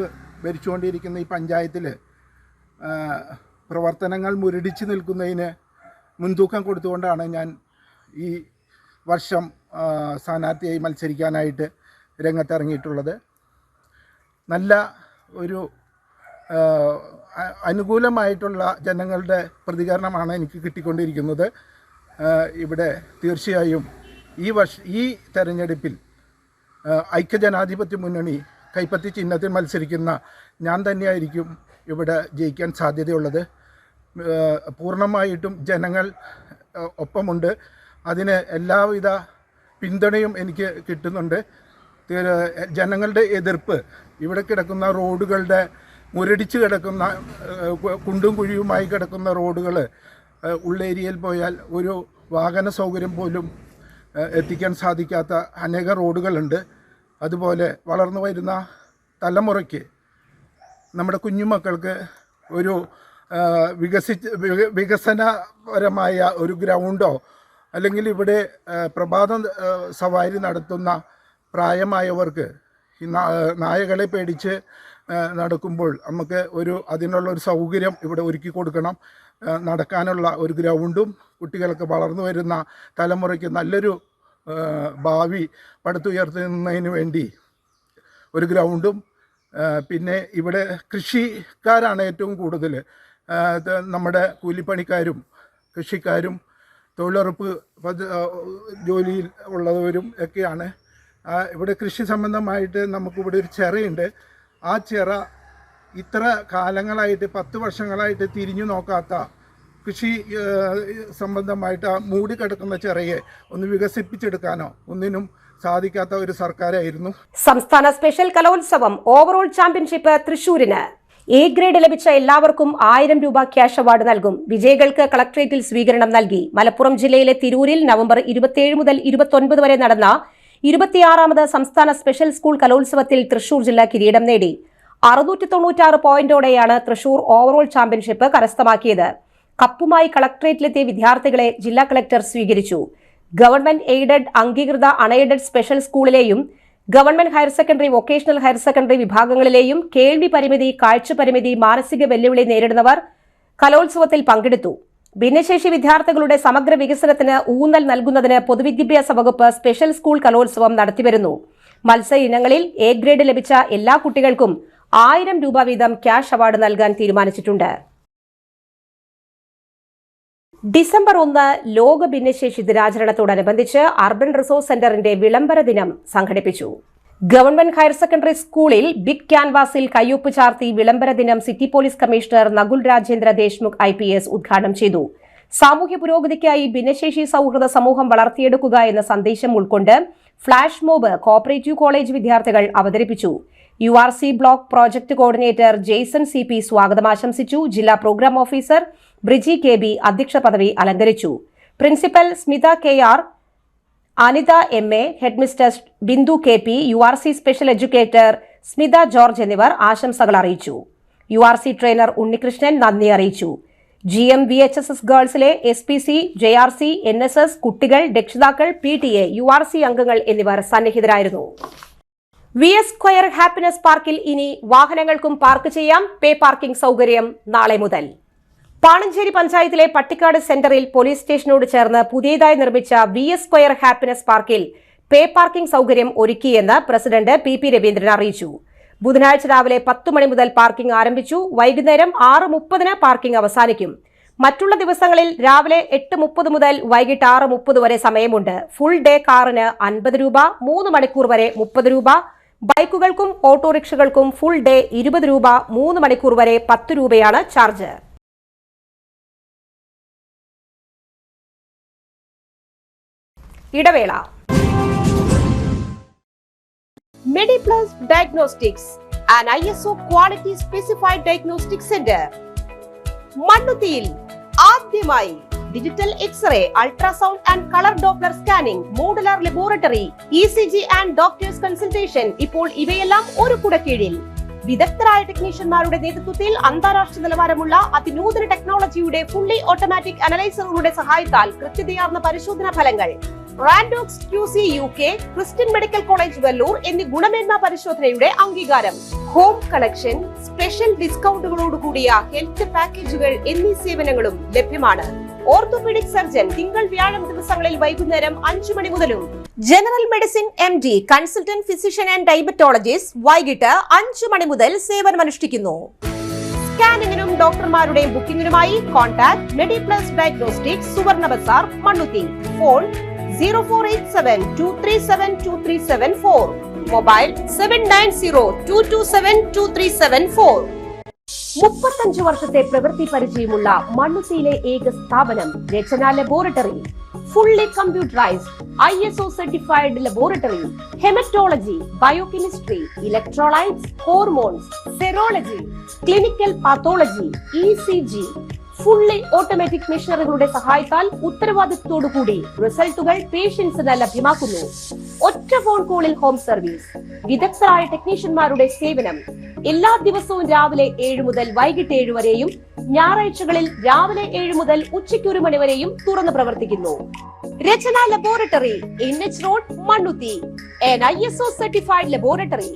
ഭരിച്ചുകൊണ്ടിരിക്കുന്ന ഈ പഞ്ചായത്തിൽ പ്രവർത്തനങ്ങൾ മുരടിച്ച് നിൽക്കുന്നതിന് മുൻതൂക്കം കൊടുത്തുകൊണ്ടാണ് ഞാൻ ഈ വർഷം സ്ഥാനാർത്ഥിയായി മത്സരിക്കാനായിട്ട് രംഗത്തിറങ്ങിയിട്ടുള്ളത്. നല്ല ഒരു അനുകൂലമായിട്ടുള്ള ജനങ്ങളുടെ പ്രതികരണമാണ് എനിക്ക് കിട്ടിക്കൊണ്ടിരിക്കുന്നത്. ഇവിടെ തീർച്ചയായും ഈ തെരഞ്ഞെടുപ്പിൽ ഐക്യജനാധിപത്യ മുന്നണി കൈപ്പത്തി ചിഹ്നത്തിൽ മത്സരിക്കുന്ന ഞാൻ തന്നെയായിരിക്കും ഇവിടെ ജയിക്കാൻ സാധ്യതയുള്ളത്. പൂർണ്ണമായിട്ടും ജനങ്ങൾ ഒപ്പമുണ്ട്. അതിന് എല്ലാവിധ പിന്തുണയും എനിക്ക് കിട്ടുന്നുണ്ട്. ജനങ്ങളുടെ എതിർപ്പ്, ഇവിടെ കിടക്കുന്ന റോഡുകളുടെ മുരടിച്ച് കിടക്കുന്ന കുണ്ടും കുഴിയുമായി കിടക്കുന്ന റോഡുകൾ ഉള്ളേരിയയിൽ പോയാൽ ഒരു വാഹന സൗകര്യം പോലും എത്തിക്കാൻ സാധിക്കാത്ത അനേക റോഡുകളുണ്ട്. അതുപോലെ വളർന്നു വരുന്ന തലമുറയ്ക്ക്, നമ്മുടെ കുഞ്ഞുമക്കൾക്ക് ഒരു വികസനപരമായ ഒരു ഗ്രൗണ്ടോ അല്ലെങ്കിൽ ഇവിടെ പ്രഭാത സവാരി നടത്തുന്ന പ്രായമായവർക്ക് ഈ നായകളെ പേടിച്ച് നടക്കുമ്പോൾ നമുക്ക് അതിനുള്ളൊരു സൗകര്യം ഇവിടെ ഒരുക്കി കൊടുക്കണം. നടക്കാനുള്ള ഒരു ഗ്രൗണ്ടും കുട്ടികൾക്ക് വളർന്നു വരുന്ന തലമുറയ്ക്ക് നല്ലൊരു ഭാവി പടുത്തുയർത്തുന്നതിന് വേണ്ടി ഒരു ഗ്രൗണ്ടും, പിന്നെ ഇവിടെ കൃഷിക്കാരാണ് ഏറ്റവും കൂടുതൽ. നമ്മുടെ കൂലിപ്പണിക്കാരും കൃഷിക്കാരും തൊഴിലുറപ്പ് ജോലിയിൽ ഉള്ളവരും ഒക്കെയാണ്. ഇവിടെ കൃഷി സംബന്ധമായിട്ട് നമുക്കിവിടെ ഒരു ചിറയുണ്ട്. ആ ചിറ ഇത്ര കാലങ്ങളായിട്ട് 10 വർഷങ്ങളായിട്ട് തിരിഞ്ഞു നോക്കാത്ത കൃഷി സംബന്ധമായിട്ട് ആ മൂടിക്കിടക്കുന്ന ചിറയെ ഒന്ന് വികസിപ്പിച്ചെടുക്കാനോ ഒന്നിനും സാധിക്കാത്ത ഒരു സർക്കാരായിരുന്നു. സംസ്ഥാന സ്പെഷ്യൽ കലോത്സവം ഓവറോൾ ചാമ്പ്യൻഷിപ്പ് തൃശൂരിന്. എ ഗ്രേഡ് ലഭിച്ച എല്ലാവർക്കും 1000 രൂപ ക്യാഷ് അവാർഡ് നൽകും. വിജയികൾക്ക് കളക്ടറേറ്റിൽ സ്വീകരണം നൽകി. മലപ്പുറം ജില്ലയിലെ തിരൂരിൽ നവംബർ 27 മുതൽ 29 വരെ നടന്ന 26ാമത് സംസ്ഥാന സ്പെഷ്യൽ സ്കൂൾ കലോത്സവത്തിൽ തൃശൂർ ജില്ല കിരീടം നേടി. 696 പോയിന്റോടെയാണ് തൃശൂർ ഓവറോൾ ചാമ്പ്യൻഷിപ്പ് കരസ്ഥമാക്കിയത്. കപ്പുമായി കളക്ടറേറ്റിലെത്തിയ വിദ്യാർത്ഥികളെ ജില്ലാ കളക്ടർ സ്വീകരിച്ചു. ഗവൺമെന്റ് എയ്ഡഡ്, അംഗീകൃത അൺഎയ്ഡഡ് സ്പെഷ്യൽ സ്കൂളിലെയും government higher secondary, vocational higher secondary വിഭാഗങ്ങളിലെയും കേൾവി പരിമിതി, കാഴ്ച പരിമിതി, മാനസിക വെല്ലുവിളി നേരിടുന്നവർ കലോത്സവത്തിൽ പങ്കെടുത്തു. ഭിന്നശേഷി വിദ്യാർത്ഥികളുടെ സമഗ്ര വികസനത്തിന് ഊന്നൽ നൽകുന്നതിന് പൊതുവിദ്യാഭ്യാസ വകുപ്പ് സ്പെഷ്യൽ സ്കൂൾ കലോത്സവം നടത്തിവരുന്നു. മത്സര ഇനങ്ങളിൽ എ ഗ്രേഡ് ലഭിച്ച എല്ലാ കുട്ടികൾക്കും 1000 രൂപ വീതം ക്യാഷ് അവാർഡ് നൽകാൻ തീരുമാനിച്ചിട്ടുണ്ട്. ഡിസംബർ 1 ലോക ഭിന്നശേഷി ദിനാചരണത്തോടനുബന്ധിച്ച് അർബൻ റിസോഴ്സ് സെന്ററിന്റെ വിളംബര ദിനം സംഘടിപ്പിച്ചു. ഗവൺമെന്റ് ഹയർ സെക്കൻഡറി സ്കൂളിൽ ബിഗ് ക്യാൻവാസിൽ കയ്യൊപ്പ് ചാർത്തി വിളംബര ദിനം city police commissioner Nakul Rajendra Deshmukh IPS ഉദ്ഘാടനം ചെയ്തു. സാമൂഹ്യ പുരോഗതിക്കായി ഭിന്നശേഷി സൗഹൃദ സമൂഹം വളർത്തിയെടുക്കുക എന്ന സന്ദേശം ഉൾക്കൊണ്ട് ഫ്ലാഷ് മോബ് കോപ്പറേറ്റീവ് കോളേജ് വിദ്യാർത്ഥികൾ അവതരിപ്പിച്ചു. URC block project coordinator Jaison CP സ്വാഗതം ആശംസിച്ചു. ജില്ലാ പ്രോഗ്രാം ഓഫീസർ ബ്രിജി KB അധ്യക്ഷ പദവി അലങ്കരിച്ചു. Principal Smitha KR, Anitha MA, headmistress Bindu KP, URC special educator Smitha George എന്നിവർ ആശംസകൾ അറിയിച്ചു. URC ട്രെയിനർ ഉണ്ണികൃഷ്ണൻ നന്ദി അറിയിച്ചു. GM VHSS ഗേൾസിലെ SPC, JRC, NSS, കുട്ടികൾ, രക്ഷിതാക്കൾ, PTA, URC അംഗങ്ങൾ എന്നിവർ സന്നിഹിതരായിരുന്നു. VS സ്ക്വയർ ഹാപ്പിനെസ് പാർക്കിൽ ഇനി വാഹനങ്ങൾക്കും പാർക്ക് ചെയ്യാം. പേ പാർക്കിംഗ് സൗകര്യം നാളെ മുതൽ. പാണഞ്ചേരി പഞ്ചായത്തിലെ പട്ടിക്കാട് സെന്ററിൽ പോലീസ് സ്റ്റേഷനോട് ചേർന്ന് പുതിയതായി നിർമ്മിച്ച VS സ്ക്വയർ ഹാപ്പിനെസ് പാർക്കിൽ പേ പാർക്കിംഗ് സൗകര്യം ഒരുക്കിയെന്ന് പ്രസിഡന്റ് PP രവീന്ദ്രൻ അറിയിച്ചു. ബുധനാഴ്ച രാവിലെ 10 മണി മുതൽ പാർക്കിംഗ് ആരംഭിച്ചു. വൈകുന്നേരം 6:30 പാർക്കിംഗ് അവസാനിക്കും. മറ്റുള്ള ദിവസങ്ങളിൽ രാവിലെ 8:30 മുതൽ വൈകിട്ട് 6:30 വരെ സമയമുണ്ട്. ഫുൾ ഡേ കാറിന് 50 രൂപ, 3 മണിക്കൂർ വരെ 30 രൂപ, ബൈക്കുകൾക്കും ഓട്ടോറിക്ഷകൾക്കും ഫുൾ ഡേ 20 രൂപ, 3 മണിക്കൂർ വരെ 10 രൂപയാണ് ചാർജ്. ഇടവേള. Mediplus diagnostics, an ISO quality specified diagnostic centre. മണ്ണുത്തിയിൽ ആദ്യമായി digital xray, ultrasound and colour doppler scanning, modular laboratory, ECG and doctors consultation. ഇപ്പോൾ ഇവയെല്ലാം ഒരു കുടക്കീഴിൽ. വിദഗ്ധരായ ടെക്നീഷ്യന്മാരുടെ നേതൃത്വത്തിൽ അന്താരാഷ്ട്ര നിലവാരമുള്ള അതിനൂതന ടെക്നോളജിയുടെ ഫുള്ളി ഓട്ടോമാറ്റിക് അനലൈസറുകളുടെ സഹായത്താൽ കൃത്യതയാർന്ന പരിശോധനാ ഫലങ്ങൾ. റാൻഡോക്സ് QC UK, Christian medical college Vellore എന്നീ ഗുണമേന്മ പരിശോധനയുടെ അംഗീകാരം. ഹോം കളക്ഷൻ, സ്പെഷ്യൽ ഡിസ്കൗണ്ടുകളോടുകൂടിയ ഹെൽത്ത് പാക്കേജുകൾ എന്നീ സേവനങ്ങളും ലഭ്യമാണ്. ഓർത്തോപീഡിക് സർജൻ തിങ്കൾ വ്യാഴം ദിവസങ്ങളിൽ വൈകുന്നേരം 5 മണി മുതലും. General medicine MD, consultant physician and diabetologist വൈകിട്ട് 5 മണി മുതൽ സേവനമനുഷ്ഠിക്കുന്നു. സ്കാനിങ്ങിനും ഡോക്ടർമാരുടെയും ബുക്കിംഗിനുമായി കോൺടാക്ട് മെഡിപ്ലസ് ഡയഗ്നോസ്റ്റിക്സ്, സുവർണ ബസാർ, മണ്ണുത്തി. Phone 0487237237 mobile 7902272374. 35 വർഷത്തെ പ്രവൃത്തി പരിചയമുള്ള മണ്ണുത്തിയിലെ ഏക സ്ഥാപനം Rachana laboratory. Fully computerised ISO certified laboratory. Haematology, biochemistry, electrolytes, hormones, serology, clinical pathology, ECG. Fully automatic മെഷീനറികളുടെ സഹായത്താൽ ഉത്തരവാദിത്വത്തോടുകൂടി റിസൾട്ടുകൾ പേഷ്യൻസിന് ലഭ്യമാക്കുന്നു. ഒറ്റ ഫോൺ കോളിൽ ഹോം സർവീസ്. വിദഗ്ധരായ ടെക്നീഷ്യന്മാരുടെ സേവനം. എല്ലാ ദിവസവും രാവിലെ 7 മുതൽ വൈകിട്ട് 7 വരെയും ഞായറാഴ്ചകളിൽ രാവിലെ 7 മുതൽ ഉച്ചയ്ക്ക് 1 മണി വരെയും തുറന്നു പ്രവർത്തിക്കുന്നു. Rachana laboratory, NH road, Mannuthy. an ISO certified laboratory.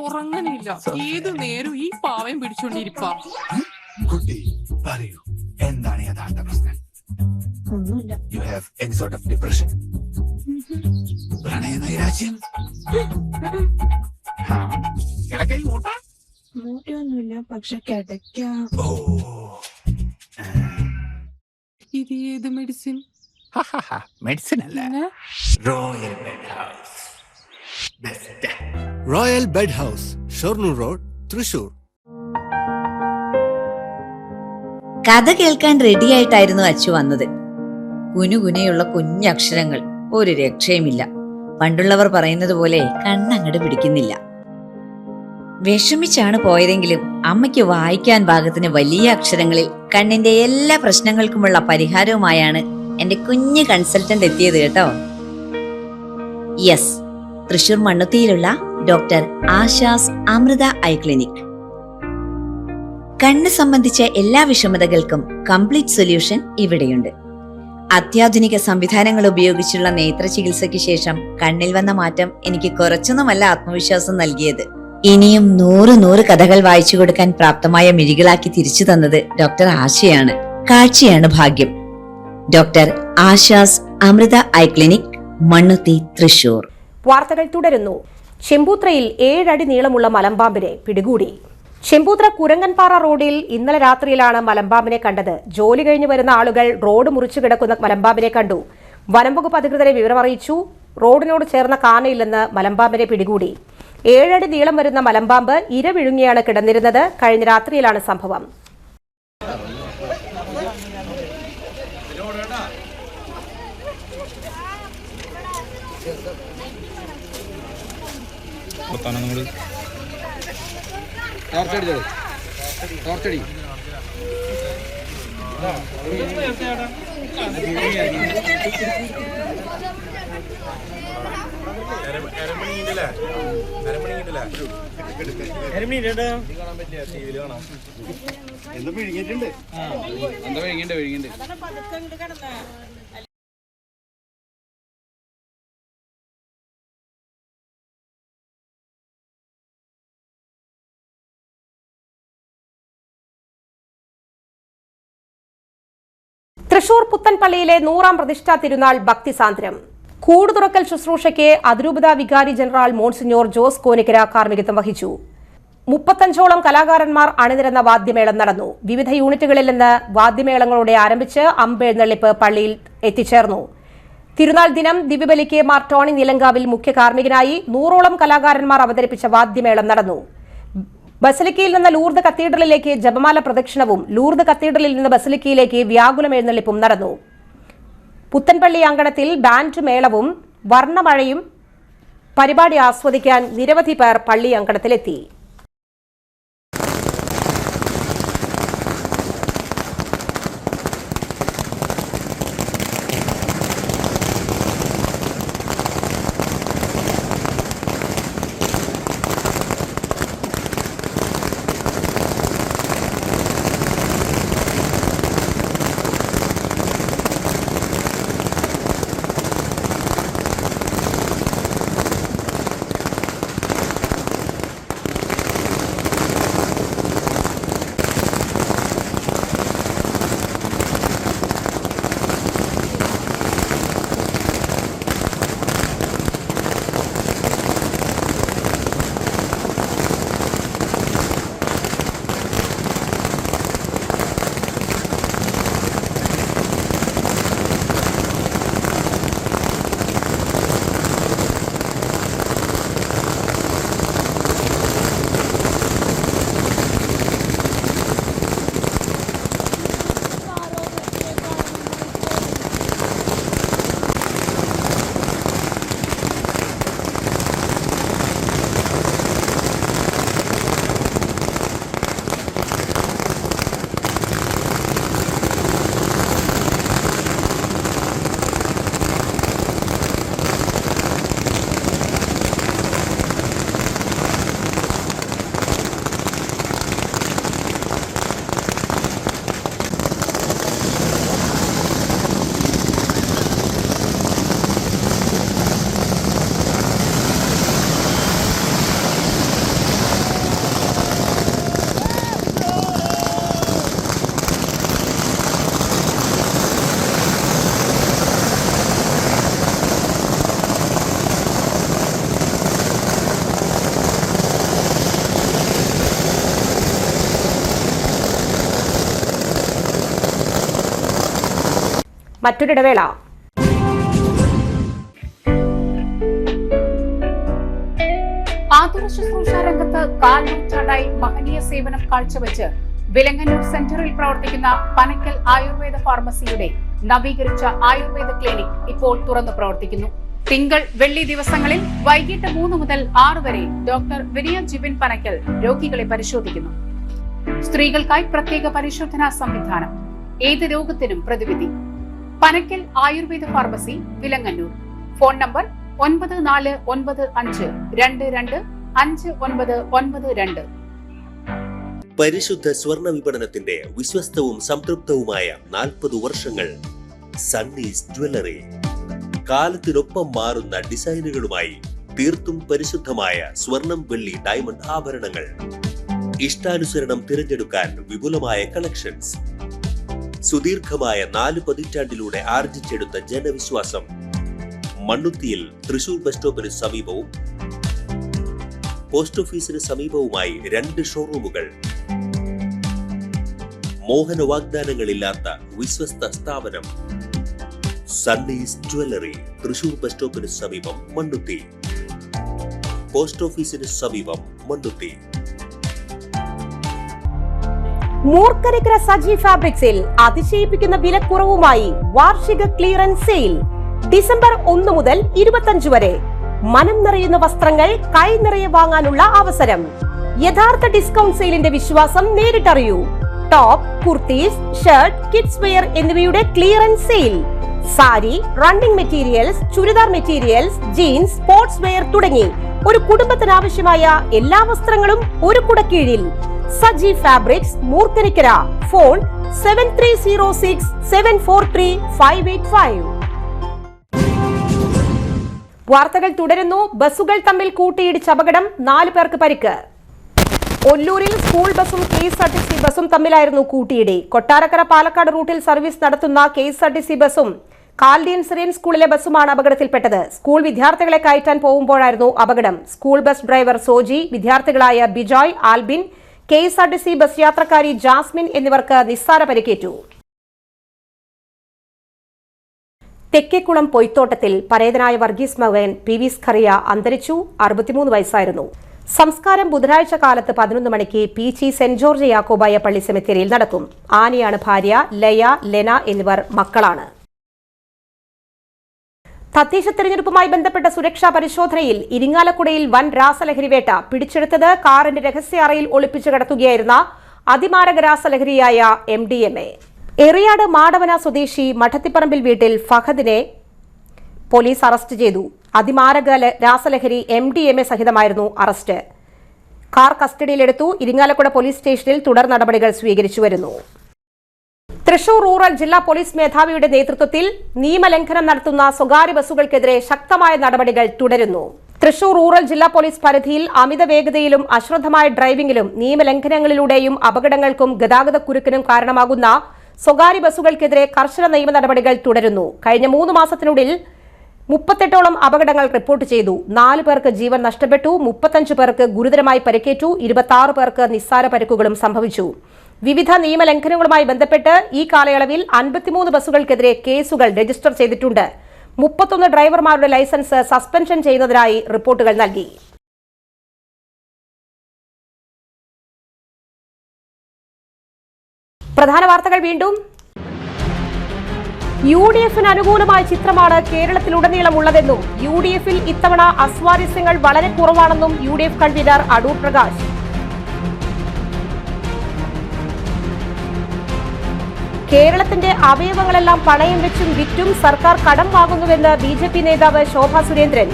ഉറങ്ങണില്ല, ഏതു നേരം ഈ പാവം പിടിച്ചോണ്ടിരിപ്പാ. കുട്ടി പറയൂ, എന്താണ് യഥാർത്ഥ പ്രശ്നം? ഒന്നുമില്ല. You have any sort of depression, പ്രണയ നൈരാശ്യം? മൂട്ടൊന്നുമില്ല, പക്ഷെ കിടക്കാം. ഇത് ഏത് മെഡിസിൻ? മെഡിസിൻ അല്ല, royal bed house. Royal bed house, Shoranur road, Thrissur. കഥ കേൾക്കാൻ റെഡിയായിട്ടായിരുന്നു അച്ചു വന്നത്. കുനുകുനയുള്ള കുഞ്ഞക്ഷരങ്ങൾ, ഒരു രക്ഷയുമില്ല. പണ്ടുള്ളവർ പറയുന്നത് പോലെ കണ്ണങ്ങട് പിടിക്കുന്നില്ല. വിഷമിച്ചാണ് പോയതെങ്കിലും അമ്മയ്ക്ക് വായിക്കാൻ പാകത്തിന് വലിയ അക്ഷരങ്ങളിൽ കണ്ണിന്റെ എല്ലാ പ്രശ്നങ്ങൾക്കുമുള്ള പരിഹാരവുമായാണ് എന്റെ കുഞ്ഞു കൺസൾട്ടന്റ് എത്തിയത് കേട്ടോ. യെസ്, തൃശൂർ മണ്ണുത്തിയിലുള്ള doctor Asha's Amrita eye clinic. കണ്ണ് സംബന്ധിച്ച എല്ലാ വിഷമതകൾക്കും കംപ്ലീറ്റ് സൊല്യൂഷൻ ഇവിടെയുണ്ട്. അത്യാധുനിക സംവിധാനങ്ങൾ ഉപയോഗിച്ചുള്ള നേത്ര ചികിത്സയ്ക്ക് ശേഷം കണ്ണിൽ വന്ന മാറ്റം എനിക്ക് കുറച്ചൊന്നുമല്ല ആത്മവിശ്വാസം നൽകിയത്. ഇനിയും 100 കഥകൾ വായിച്ചു കൊടുക്കാൻ പ്രാപ്തമായ മിഴികളാക്കി തിരിച്ചു തന്നത് ഡോക്ടർ ആശയാണ്. കാഴ്ചയാണ് ഭാഗ്യം. Doctor Asha's Amrita eye clinic, Mannuthy, Thrissur. വാർത്തകൾ തുടരുന്നു. ചെമ്പൂത്രയിൽ 7 അടി നീളമുള്ള മലമ്പാമ്പിനെ പിടികൂടി. ചെമ്പൂത്ര കുരങ്ങൻപാറ റോഡിൽ ഇന്നലെ രാത്രിയിലാണ് മലമ്പാമ്പിനെ കണ്ടത്. ജോലി കഴിഞ്ഞ് വരുന്ന ആളുകൾ റോഡ് മുറിച്ചു കിടക്കുന്ന മലമ്പാമ്പിനെ കണ്ടു. വനംവകുപ്പ് അധികൃതരെ വിവരമറിയിച്ചു. റോഡിനോട് ചേർന്ന കാനയില്ലെന്ന് മലമ്പാമ്പിനെ പിടികൂടി. 7 അടി നീളം വരുന്ന മലമ്പാമ്പ് ഇര വിഴുങ്ങിയാണ് കിടന്നിരുന്നത്. കഴിഞ്ഞ രാത്രിയിലാണ് സംഭവം. തൃശൂർ പുത്തൻപള്ളിയിലെ 100ാം പ്രതിഷ്ഠാ തിരുനാൾ ഭക്തിസാന്ദ്രം. കൂടുതുറക്കൽ ശുശ്രൂഷയ്ക്ക് അതിരൂപത വികാരി ജനറൽ മോൺസിഞ്ഞോർ ജോസ് കോനിക്കര കാർമ്മികത്വം വഹിച്ചു. 35ഓളം കലാകാരന്മാർ അണിനിരന്ന വാദ്യമേളം നടന്നു. വിവിധ യൂണിറ്റുകളിൽ നിന്ന് വാദ്യമേളങ്ങളോടെ ആരംഭിച്ച് അമ്പെഴുന്നള്ളിപ്പ് പള്ളിയിൽ എത്തിച്ചേർന്നു. തിരുനാൾ ദിനം ദിവ്യബലിക്ക് മാർ ടോണി നീലങ്കാവിൽ മുഖ്യ കാർമ്മികനായി 100ഓളം കലാകാരന്മാർ അവതരിപ്പിച്ച വാദ്യമേളം നടന്നു. ബസലിക്കയിൽ നിന്ന് ലൂർദ് കത്തീഡ്രലിലേക്ക് ജപമാല പ്രദക്ഷിണവും ലൂർദ് കത്തീഡ്രലിൽ നിന്ന് ബസലിക്കയിലേക്ക് വ്യാകുലം എഴുന്നള്ളിപ്പും നടന്നു. പുത്തൻപള്ളി അങ്കണത്തിൽ ബാൻഡ് മേളവും വർണ്ണമഴയും പരിപാടി ആസ്വദിക്കാൻ നിരവധി പേർ പള്ളി അങ്കണത്തിലെത്തി. മറ്റൊരിടവേള. ആതുര ശുശ്രൂഷ രംഗത്ത് 4 നൂറ്റാണ്ടായി മഹനീയ സേവനം കാഴ്ചവെച്ച് വിലങ്ങന്നൂർ സെന്ററിൽ പ്രവർത്തിക്കുന്ന പനക്കൽ ആയുർവേദ ഫാർമസിയുടെ നവീകരിച്ച ആയുർവേദ ക്ലിനിക് ഇപ്പോൾ തുറന്നു പ്രവർത്തിക്കുന്നു. തിങ്കൾ വെള്ളി ദിവസങ്ങളിൽ വൈകിട്ട് 3 മുതൽ 6 വരെ ഡോക്ടർ വിനയ ജിബിൻ പനക്കൽ രോഗികളെ പരിശോധിക്കുന്നു. സ്ത്രീകൾക്കായി പ്രത്യേക പരിശോധനാ സംവിധാനം. ഏത് രോഗത്തിനും പ്രതിവിധി. Panakkal Ayurveda pharmacy, Vilangannur. Phone number 9495225992. പരിശുദ്ധ സ്വർണ്ണ വിപണനത്തിന്റെ വിശ്വസ്തവും സംതൃപ്തവുമായ 40 വർഷങ്ങൾ. സണ്ണീസ് ജ്വല്ലറി. കാലത്തിനൊപ്പം മാറുന്ന ഡിസൈനുകളുമായി തീർത്തും പരിശുദ്ധമായ സ്വർണം, വെള്ളി, ഡയമണ്ട് ആഭരണങ്ങൾ. ഇഷ്ടാനുസരണം തിരഞ്ഞെടുക്കാൻ വിപുലമായ കളക്ഷൻസ്. സുദീർഘമായ 4 പതിറ്റാണ്ടിലൂടെ ആർജിച്ചെടുത്ത ജനവിശ്വാസം. മണ്ണുത്തിയിൽ തൃശൂർ ബസ് സ്റ്റോപ്പിന് സമീപവും പോസ്റ്റ് ഓഫീസിന് സമീപവുമായി 2 ഷോറൂമുകൾ. മോഹന വാഗ്ദാനങ്ങളില്ലാത്ത വിശ്വസ്ത സ്ഥാപനം. സണ്ണീസ് ജ്വല്ലറി, തൃശൂർ ബസ് സ്റ്റോപ്പിന് സമീപം, മണ്ണുത്തി. പോസ്റ്റ് ഓഫീസിന് സമീപം, മണ്ണുത്തി. മൂർക്കരക്കര സജി ഫാബ്രിക്സിൽ അതിശയിപ്പിക്കുന്ന വിലക്കുറവുമായി വാർഷിക ക്ലിയറൻസ് സെയിൽ. ഡിസംബർ 1 മുതൽ 25 വരെ. മനം നിറയുന്ന വസ്ത്രങ്ങൾ കൈ നിറയെ വാങ്ങാനുള്ള അവസരം. യഥാർത്ഥ ഡിസ്കൗണ്ട് സെയിലിന്റെ വിശ്വാസം നേരിട്ടറിയൂ. Top, kurtis, shirt, kids wear എന്നിവയുടെ clearance sale. Sari, running materials, churidar materials, jeans, sports wear തുടങ്ങി ഒരു കുടുംബത്തിന് ആവശ്യമായ എല്ലാ വസ്ത്രങ്ങളും ഒരു കുടക്കീഴിൽ. സജി ഫാബ്രിക്സ്, മൂർക്കരക്കര. ഫോൺ 7306743585. വാർത്തകൾ തുടരുന്നു. ബസ്സുകൾ തമ്മിൽ കൂട്ടിയിടിച്ച അപകടം, 4 പേർക്ക് പരിക്ക്. ഒല്ലൂരിൽ സ്കൂൾ ബസും KSRTC ബസും തമ്മിലായിരുന്നു കൂട്ടിയിടി. കൊട്ടാരക്കര പാലക്കാട് റൂട്ടിൽ സർവീസ് നടത്തുന്ന KSRTC ബസും കാൽഡിയൻ സിറിയൻ സ്കൂളിലെ ബസുമാണ് അപകടത്തിൽപ്പെട്ടത്. സ്കൂൾ വിദ്യാർത്ഥികളെ കയറ്റാൻ പോകുമ്പോഴായിരുന്നു അപകടം. സ്കൂൾ ബസ് ഡ്രൈവർ സോജി, വിദ്യാർത്ഥികളായ ബിജോയ്, ആൽബിൻ, KSRTC ബസ് യാത്രക്കാരി ജാസ്മിൻ എന്നിവർക്ക് നിസ്സാര പരിക്കേറ്റു. തെക്കേക്കുളം പൊയ്ത്തോട്ടത്തിൽ പരേതനായ വർഗീസ് മകൻ PV സ്കറിയ അന്തരിച്ചു. 63 വയസ്സായിരുന്നു. സംസ്കാരം ബുധനാഴ്ച കാലത്ത് 11 മണിക്ക് പീച്ചി സെന്റ് ജോർജ് യാക്കോബായ പള്ളി സെമിത്തേരിയിൽ നടക്കും. ആനിയാണ് ഭാര്യ. ലയ, ലെന എന്നിവർ മക്കളാണ്. തദ്ദേശ തെരഞ്ഞെടുപ്പുമായി ബന്ധപ്പെട്ട സുരക്ഷാ പരിശോധനയിൽ ഇരിങ്ങാലക്കുടയിൽ വൻ രാസലഹരി വേട്ട. പിടിച്ചെടുത്തത് കാറിന്റെ രഹസ്യ അറയിൽ ഒളിപ്പിച്ചു കടത്തുകയായിരുന്ന അതിമാരക രാസലഹരിയായ MDMA. എറിയാട് മാടവന സ്വദേശി മഠത്തിപ്പറമ്പിൽ വീട്ടിൽ ഫഹദിനെ പോലീസ് അറസ്റ്റ് ചെയ്തു. അതിമാരക രാസലഹരി MDMA സഹിതമായിരുന്നു അറസ്റ്റ്. കാർ കസ്റ്റഡിയിലെടുത്തു. ഇരിങ്ങാലക്കുട പോലീസ് സ്റ്റേഷനിൽ തുടർ നടപടികൾ സ്വീകരിച്ചു വരുന്നു. തൃശൂർ റൂറൽ ജില്ലാ പോലീസ് മേധാവിയുടെ നേതൃത്വത്തിൽ നിയമലംഘനം നടത്തുന്ന സ്വകാര്യ ബസ്സുകൾക്കെതിരെ ശക്തമായ നടപടികൾ തുടരുന്നു. തൃശൂർ റൂറൽ ജില്ലാ പോലീസ് പരിധിയിൽ അമിത വേഗതയിലും അശ്രദ്ധമായ ഡ്രൈവിംഗിലും നിയമലംഘനങ്ങളിലൂടെയും അപകടങ്ങൾക്കും ഗതാഗതക്കുരുക്കിനും കാരണമാകുന്ന സ്വകാര്യ ബസ്സുകൾക്കെതിരെ കർശന നിയമ നടപടികൾ തുടരുന്നു. കഴിഞ്ഞ 3 മാസത്തിനുള്ളിൽ 38ഓളം അപകടങ്ങൾ റിപ്പോർട്ട് ചെയ്തു. 4 പേർക്ക് ജീവൻ നഷ്ടപ്പെട്ടു. 35 പേർക്ക് ഗുരുതരമായി പരിക്കേറ്റു. 26 പേർക്ക് നിസ്സാര പരിക്കുകളും സംഭവിച്ചു. വിവിധ നിയമലംഘനങ്ങളുമായി ബന്ധപ്പെട്ട് ഈ കാലയളവിൽ 53 ബസ്സുകൾക്കെതിരെ കേസുകൾ രജിസ്റ്റർ ചെയ്തിട്ടുണ്ട്. 31 ഡ്രൈവർമാരുടെ ലൈസൻസ് സസ്പെൻഷൻ ചെയ്യുന്നതിനായി റിപ്പോർട്ടുകൾ നൽകി. പ്രധാന വാർത്തകൾ വീണ്ടും. UDFിന് അനുകൂലമായ ചിത്രമാണ് കേരളത്തിലുടനീളമുള്ളതെന്നും UDFിൽ ഇത്തവണ അസ്വാരസ്യങ്ങൾ വളരെ കുറവാണെന്നും UDF കൺവീനർ അടൂർ പ്രകാശ്. കേരളത്തിന്റെ അവയവങ്ങളെല്ലാം പണയം വെച്ചും വിറ്റും സർക്കാർ കടം വാങ്ങുന്നുവെന്ന് BJP നേതാവ് ശോഭാ സുരേന്ദ്രൻ.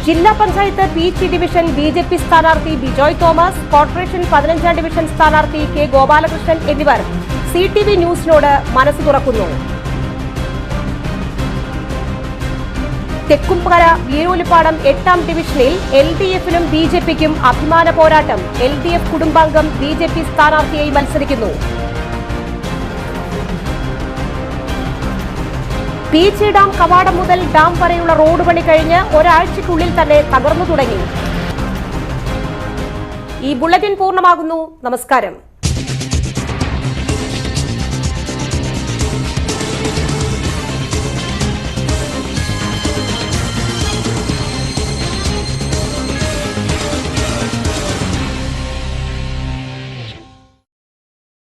ജില്ലാ പഞ്ചായത്ത് പീച്ചി ഡിവിഷൻ BJP സ്ഥാനാർത്ഥി ബിജോയ് തോമസ്, കോർപ്പറേഷൻ 15ാം ഡിവിഷൻ സ്ഥാനാർത്ഥി K ഗോപാലകൃഷ്ണൻ എന്നിവർ CTV ന്യൂസിനോട് മനസ്സ് തുറക്കുന്നു. തെക്കുംകര വീരൂലിപ്പാടം 8ാം ഡിവിഷനിൽ LDFിനും BJPക്കും അഭിമാന പോരാട്ടം. LDF കുടുംബാംഗം BJP സ്ഥാനാർത്ഥിയായി മത്സരിക്കുന്നു. പീച്ചി ഡാം കവാടം മുതൽ ഡാം വരെയുള്ള റോഡ് പണി കഴിഞ്ഞ് ഒരാഴ്ചയ്ക്കുള്ളിൽ തന്നെ തകർന്നു തുടങ്ങി. ഈ ബുള്ളറ്റിൻ പൂർണ്ണമാകുന്നു. നമസ്കാരം.